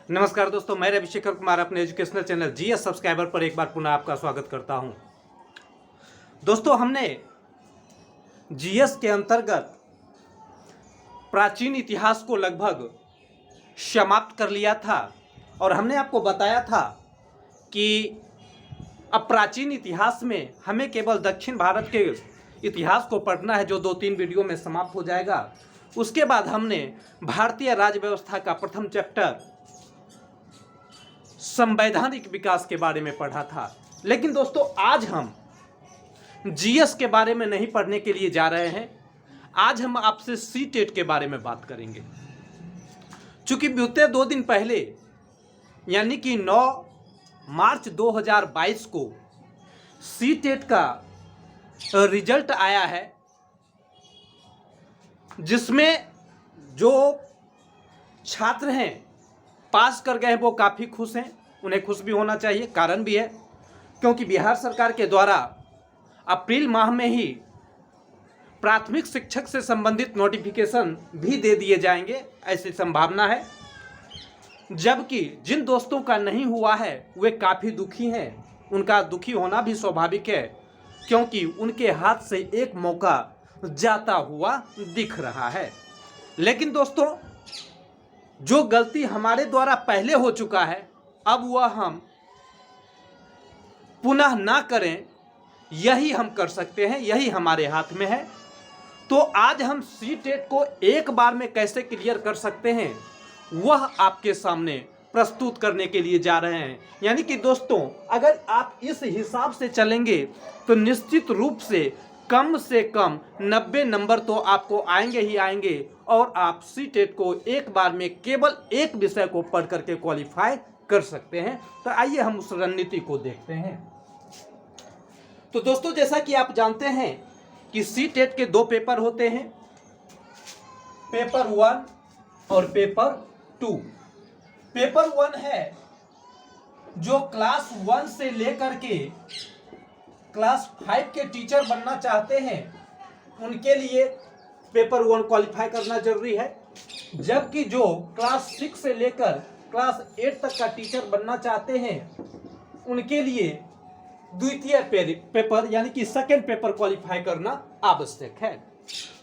नमस्कार दोस्तों, मैं रविशेखर कुमार अपने एजुकेशनल चैनल जीएस सब्सक्राइबर पर एक बार पुनः आपका स्वागत करता हूं। दोस्तों, हमने जीएस के अंतर्गत प्राचीन इतिहास को लगभग समाप्त कर लिया था और हमने आपको बताया था कि अब प्राचीन इतिहास में हमें केवल दक्षिण भारत के इतिहास को पढ़ना है, जो 2-3 वीडियो में समाप्त हो जाएगा। उसके बाद हमने भारतीय राज्य व्यवस्था का प्रथम चैप्टर संवैधानिक विकास के बारे में पढ़ा था। लेकिन दोस्तों, आज हम जीएस के बारे में नहीं पढ़ने के लिए जा रहे हैं। आज हम आपसे सीटेट के बारे में बात करेंगे। चूंकि बीते 2 दिन पहले यानी कि 9 मार्च 2022 को सीटेट का रिजल्ट आया है, जिसमें जो छात्र हैं पास कर गए हैं वो काफ़ी खुश हैं। उन्हें खुश भी होना चाहिए, कारण भी है क्योंकि बिहार सरकार के द्वारा अप्रैल माह में ही प्राथमिक शिक्षक से संबंधित नोटिफिकेशन भी दे दिए जाएंगे, ऐसी संभावना है। जबकि जिन दोस्तों का नहीं हुआ है वे काफ़ी दुखी हैं। उनका दुखी होना भी स्वाभाविक है, क्योंकि उनके हाथ से एक मौका जाता हुआ दिख रहा है। लेकिन दोस्तों, जो गलती हमारे द्वारा पहले हो चुका है, अब वह हम पुनः ना करें, यही हम कर सकते हैं, यही हमारे हाथ में है। तो आज हम सीटेट को एक बार में कैसे क्लियर कर सकते हैं, वह आपके सामने प्रस्तुत करने के लिए जा रहे हैं। यानी कि दोस्तों, अगर आप इस हिसाब से चलेंगे तो निश्चित रूप से कम 90 नंबर तो आपको आएंगे ही आएंगे और आप सीटेट को एक बार में केवल एक विषय को पढ़ करके क्वालिफाई कर सकते हैं। तो आइए हम उस रणनीति को देखते हैं। तो दोस्तों, जैसा कि आप जानते हैं कि सीटेट के 2 पेपर होते हैं, पेपर 1 और पेपर 2। पेपर 1 है जो क्लास 1 से लेकर के क्लास 5 के टीचर बनना चाहते हैं, उनके लिए पेपर 1 क्वालिफाई करना जरूरी है। जबकि जो क्लास 6 से लेकर क्लास 8 तक का टीचर बनना चाहते हैं, उनके लिए द्वितीय पेपर यानी कि सेकंड पेपर क्वालिफाई करना आवश्यक है।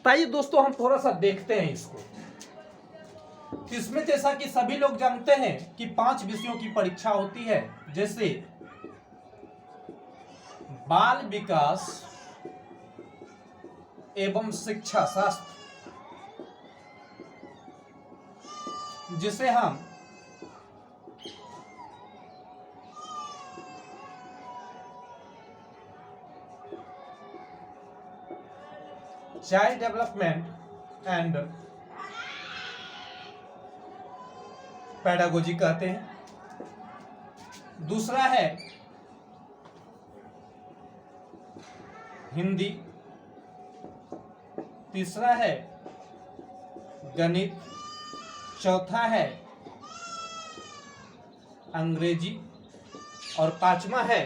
तो आइए दोस्तों, हम थोड़ा सा देखते हैं इसको। इसमें जैसा कि सभी लोग जानते हैं कि 5 विषयों की परीक्षा होती है, जैसे बाल विकास एवं शिक्षा शास्त्र, जिसे हम चाइल्ड डेवलपमेंट एंड पेडागोजी कहते हैं। दूसरा है हिंदी, तीसरा है गणित, चौथा है अंग्रेजी और 5वां है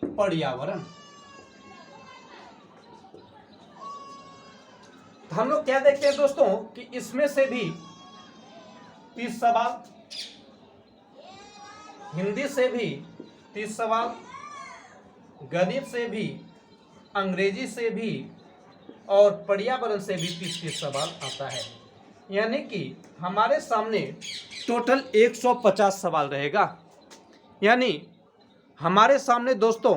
पर्यावरण। तो हम लोग क्या देखते हैं दोस्तों कि इसमें से भी 30 सवाल, हिंदी से भी 30 सवाल, गणित से भी, अंग्रेजी से भी और पर्यावरण से भी 30 सवाल आता है। यानी कि हमारे सामने टोटल 150 सवाल रहेगा। यानी हमारे सामने दोस्तों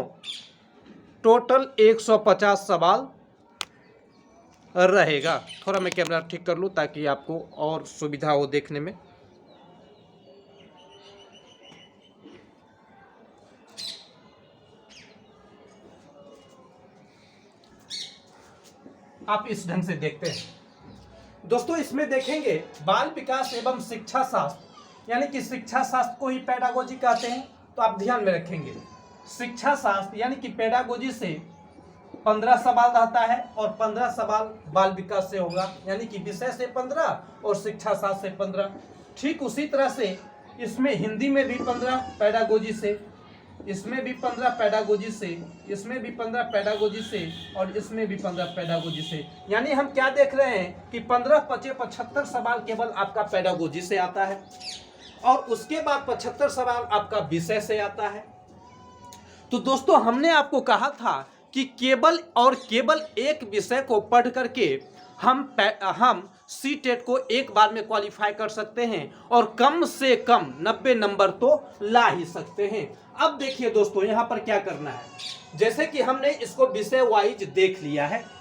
टोटल 150 सवाल रहेगा। थोड़ा मैं कैमरा ठीक कर लूँ ताकि आपको और सुविधा हो देखने में। आप इस ढंग से देखते हैं दोस्तों। इसमें देखेंगे बाल विकास एवं शिक्षा शास्त्र, यानी कि शिक्षा शास्त्र को ही पेडागोजी कहते हैं। तो आप ध्यान में रखेंगे, शिक्षा शास्त्र यानी कि पेडागोजी से 15 सवाल रहता है और 15 सवाल बाल विकास से होगा, यानी कि विषय से 15 और शिक्षा शास्त्र से 15। ठीक उसी तरह से इसमें हिंदी में भी 15 पेडागोजी से, इसमें भी 15 पेडागोजी से, इसमें भी 15 पेडागोजी से और इसमें भी 15 पेडागोजी से। यानी हम क्या देख रहे हैं कि 15 × 25 = 75 सवाल केवल आपका पेडागोजी से आता है। और उसके बाद 75 सवाल आपका विषय से आता है। तो दोस्तों हमने आपको कहा था कि केवल और केवल एक विषय को पढ़ करके हम सीटेट को एक बार में क्वालिफाई कर सकते हैं और कम से कम 90 नंबर तो ला ही सकते हैं। अब देखिए दोस्तों यहाँ पर क्या करना है, जैसे कि हमने इसको विषय वाइज देख लिया है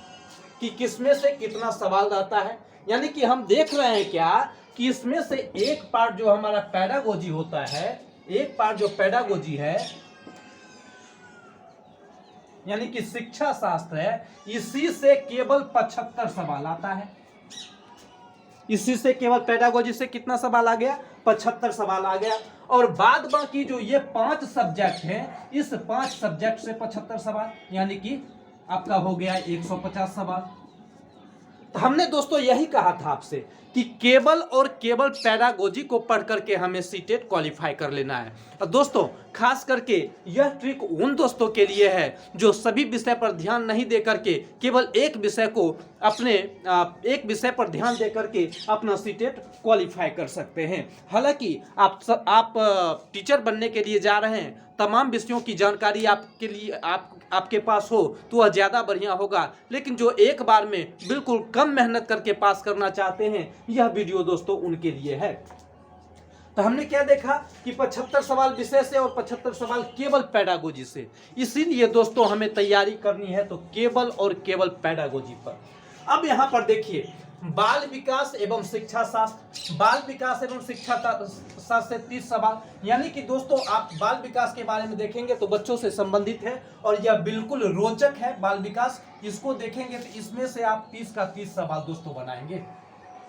कि किसमें से कितना सवाल आता है, यानी कि हम देख रहे हैं क्या कि इसमें से एक पार्ट जो हमारा पेडागोजी होता है, एक पार्ट जो पेडागोजी है यानी कि शिक्षा शास्त्र है, इसी से केवल 75 सवाल आता है। इसी से केवल पेडागोजी से कितना सवाल आ गया, 75 सवाल आ गया। और बाद बाकी जो ये 5 सब्जेक्ट हैं, इस 5 सब्जेक्ट से 75 सवाल, यानी कि आपका हो गया 150 सवाल। तो हमने दोस्तों यही कहा था आपसे कि केवल और केवल पेडागोजी को पढ़ करके हमें सीटेट क्वालिफाई कर लेना है। और दोस्तों खास करके यह ट्रिक उन दोस्तों के लिए है जो सभी विषय पर ध्यान नहीं दे करके केवल एक विषय को एक विषय पर ध्यान दे करके अपना सीटेट क्वालिफाई कर सकते हैं। हालांकि आप टीचर बनने के लिए जा रहे हैं, तमाम विषयों की जानकारी आपके लिए आपके पास हो तो वह ज़्यादा बढ़िया होगा, लेकिन जो एक बार में बिल्कुल कम मेहनत करके पास करना चाहते हैं, यह वीडियो दोस्तों उनके लिए है। तो हमने क्या देखा कि 75 सवाल विषय से और 75 सवाल केवल पेडागोजी से। इसीलिए दोस्तों हमें तैयारी करनी है तो केवल और केवल पेडागोजी पर। अब यहाँ पर देखिए, बाल विकास एवं शिक्षा शास्त्र, बाल विकास एवं शिक्षा शास्त्र से 30 सवाल, यानी कि दोस्तों आप बाल विकास के बारे में देखेंगे तो बच्चों से संबंधित है और यह बिल्कुल रोचक है। बाल विकास इसको देखेंगे तो इसमें से आप 30 का 30 सवाल दोस्तों बनाएंगे,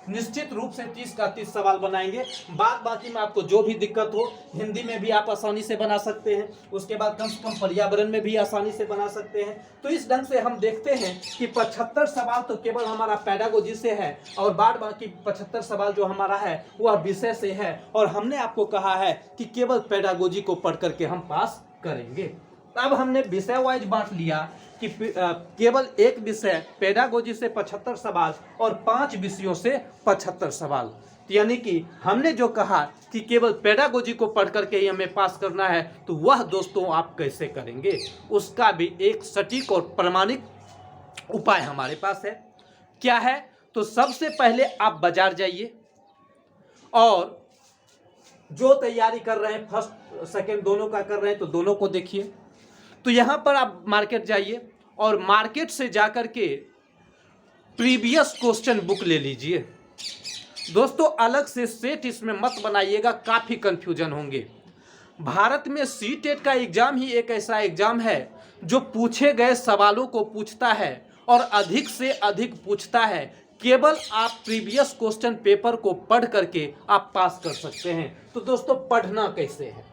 निश्चित रूप से 30 का 30 सवाल बनाएंगे। बाद बाकी में आपको जो भी दिक्कत हो, हिंदी में भी आप आसानी से बना सकते हैं, उसके बाद कम से कम पर्यावरण में भी आसानी से बना सकते हैं। तो इस ढंग से हम देखते हैं कि 75 सवाल तो केवल हमारा पेडागोजी से है और बाद बाकी 75 सवाल जो हमारा है वह विषय से है। और हमने आपको कहा है कि केवल पेडागोजी को पढ़ करके हम पास करेंगे। अब हमने विषय वाइज बांट लिया कि केवल एक विषय पेडागोजी से 75 सवाल और 5 विषयों से 75 सवाल। यानी कि हमने जो कहा कि केवल पेडागोजी को पढ़ करके ही हमें पास करना है, तो वह दोस्तों आप कैसे करेंगे, उसका भी एक सटीक और प्रमाणिक उपाय हमारे पास है। क्या है, तो सबसे पहले आप बाजार जाइए और जो तैयारी कर रहे हैं, फर्स्ट सेकेंड दोनों का कर रहे हैं तो दोनों को देखिए। तो यहाँ पर आप मार्केट जाइए और मार्केट से जाकर के प्रीवियस क्वेश्चन बुक ले लीजिए। दोस्तों अलग से सेट इसमें मत बनाइएगा, काफ़ी कंफ्यूजन होंगे। भारत में सीटेट का एग्जाम ही एक ऐसा एग्जाम है जो पूछे गए सवालों को पूछता है और अधिक से अधिक पूछता है। केवल आप प्रीवियस क्वेश्चन पेपर को पढ़ करके आप पास कर सकते हैं। तो दोस्तों पढ़ना कैसे है,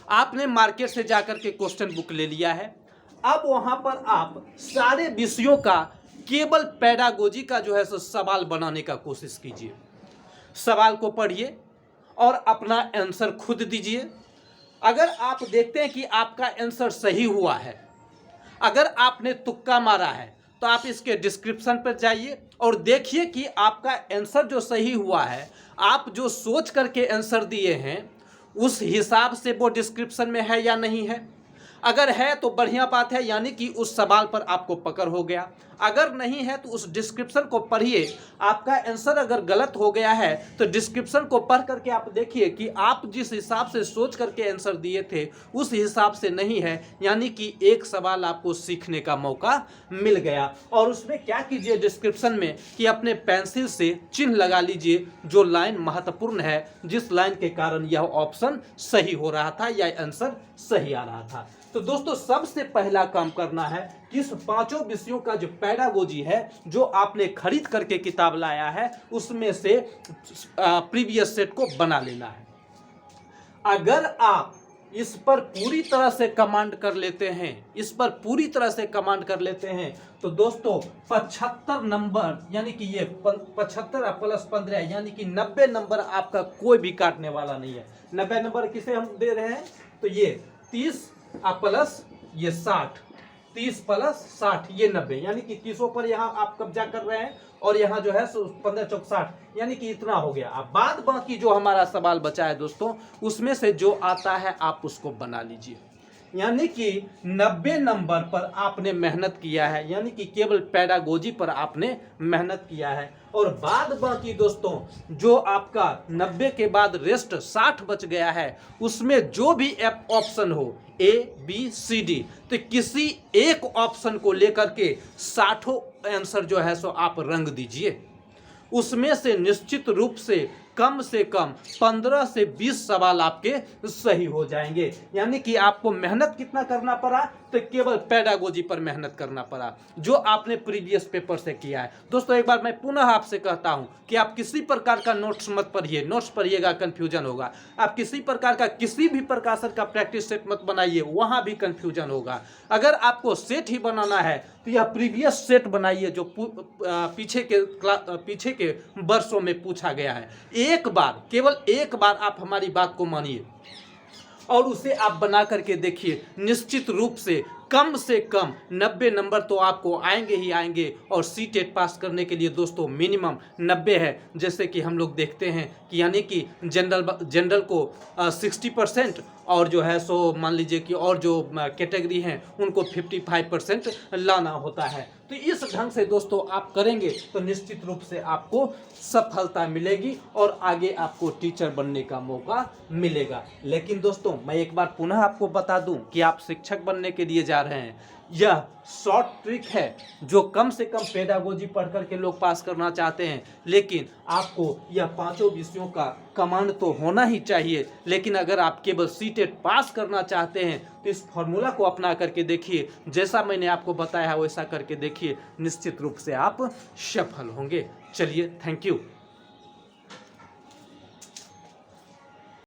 आपने मार्केट से जाकर के क्वेश्चन बुक ले लिया है। अब वहां पर आप सारे विषयों का केवल पेडागोजी का जो है सो सवाल बनाने का कोशिश कीजिए। सवाल को पढ़िए और अपना आंसर खुद दीजिए। अगर आप देखते हैं कि आपका आंसर सही हुआ है, अगर आपने तुक्का मारा है, तो आप इसके डिस्क्रिप्शन पर जाइए और देखिए कि आपका आंसर जो सही हुआ है, आप जो सोच करके आंसर दिए हैं उस हिसाब से वो डिस्क्रिप्शन में है या नहीं है। अगर है तो बढ़िया बात है, यानी कि उस सवाल पर आपको पकड़ हो गया। अगर नहीं है तो उस डिस्क्रिप्शन को पढ़िए। आपका आंसर अगर गलत हो गया है तो डिस्क्रिप्शन को पढ़ करके आप देखिए कि आप जिस हिसाब से सोच करके आंसर दिए थे उस हिसाब से नहीं है, यानी कि एक सवाल आपको सीखने का मौका मिल गया। और उसमें क्या कीजिए, डिस्क्रिप्शन में कि अपने पेंसिल से चिन्ह लगा लीजिए जो लाइन महत्वपूर्ण है, जिस लाइन के कारण यह ऑप्शन सही हो रहा था या आंसर सही आ रहा था। तो दोस्तों सबसे पहला काम करना है कि इस 5 विषयों का जो पेडागोजी है, जो आपने खरीद करके किताब लाया है, उसमें से प्रीवियस सेट को बना लेना है। अगर आप इस पर पूरी तरह से कमांड कर लेते हैं, तो दोस्तों 75 नंबर, यानी कि ये 75 प्लस 15 यानी कि 90 नंबर आपका कोई भी काटने वाला नहीं है। 90 नंबर किसे हम दे रहे हैं, तो ये 30 प्लस ये 60, 30 प्लस 60 ये 90, यानी कि 30 पर यहाँ आप कब्जा कर रहे हैं और यहाँ जो है 15 चौक 60, यानी कि इतना हो गया। अब बाद बाकी जो हमारा सवाल बचा है दोस्तों, उसमें से जो आता है आप उसको बना लीजिए। यानी कि 90 नंबर पर आपने मेहनत किया है, यानी कि केवल पेडागोजी पर आपने मेहनत किया है। और बाद बाकी दोस्तों जो आपका 90 के बाद रेस्ट 60 बच गया है, उसमें जो भी ऑप्शन हो A B C D, तो किसी एक ऑप्शन को लेकर के 60 आंसर जो है सो आप रंग दीजिए। उसमें से निश्चित रूप से कम 15 से 20 सवाल आपके सही हो जाएंगे। यानी कि आपको मेहनत कितना करना पड़ा, तो केवल पेडागोजी पर मेहनत करना पड़ा जो आपने प्रीवियस पेपर से किया है। दोस्तों एक बार मैं पुनः आपसे कहता हूं कि आप किसी प्रकार का नोट्स मत पढ़िए, नोट्स पढ़िएगा कंफ्यूजन होगा। आप किसी प्रकार का किसी भी प्रकाशन का प्रैक्टिस सेट मत बनाइए, वहां भी कंफ्यूजन होगा। अगर आपको सेट ही बनाना है तो यह प्रीवियस सेट बनाइए जो पीछे के वर्षों में पूछा गया है। एक बार, केवल एक बार आप हमारी बात को मानिए और उसे आप बना करके देखिए। निश्चित रूप से कम 90 नंबर तो आपको आएंगे ही आएंगे। और सीटेट पास करने के लिए दोस्तों मिनिमम 90 है। जैसे कि हम लोग देखते हैं कि यानी कि जनरल को 60% और जो है सो मान लीजिए कि और जो कैटेगरी हैं उनको 55% लाना होता है। तो इस ढंग से दोस्तों आप करेंगे तो निश्चित रूप से आपको सफलता मिलेगी और आगे आपको टीचर बनने का मौका मिलेगा। लेकिन दोस्तों मैं एक बार पुनः आपको बता दूं कि आप शिक्षक बनने के लिए जा रहे हैं, यह शॉर्ट ट्रिक है जो कम से कम पेडागोजी पढ़ करके लोग पास करना चाहते हैं। लेकिन आपको यह पांचों विषयों का कमांड तो होना ही चाहिए। लेकिन अगर आप केवल सीटेट पास करना चाहते हैं तो इस फॉर्मूला को अपना करके देखिए, जैसा मैंने आपको बताया है वैसा करके देखिए, निश्चित रूप से आप सफल होंगे। चलिए, थैंक यू।